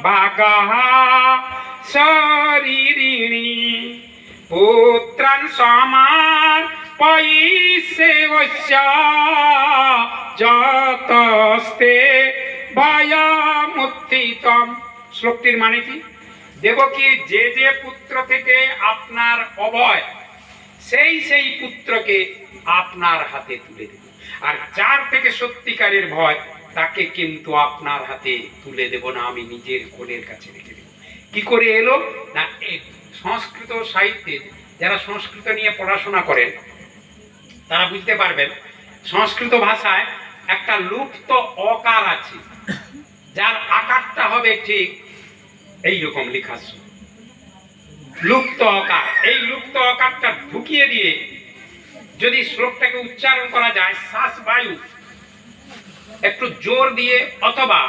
ভাগাহ শরীরিণী পুত্রান সমার্পয়িষ্যেবস্য যতস্তে ভয়মুত্থিতম। শ্লোকটির মানে কি? দেবকী যে যে পুত্র থেকে আপনার অভয়, সেই সেই পুত্রকে আপনার হাতে তুলে দেব, আর যার থেকে সত্যিকারের ভয় তাকে কিন্তু আপনার হাতে তুলে দেব না, আমি নিজের কোলের কাছে রেখে দেব। কি করে এলো না, এই সংস্কৃত সাহিত্যে যারা সংস্কৃত নিয়ে পড়াশোনা করেন তারা বুঝতে পারবেন, সংস্কৃত ভাষায় একটা লুপ্ত অকার আছে, যার আকারটা হবে ঠিক এইরকম লেখার সময় লুপ্ত অকার। এই লুপ্ত অকারটা ঢুকিয়ে দিয়ে যদি শ্লোকটাকে উচ্চারণ করা যায়, শ্বাস বায়ু একটু জোর দিয়ে অথবা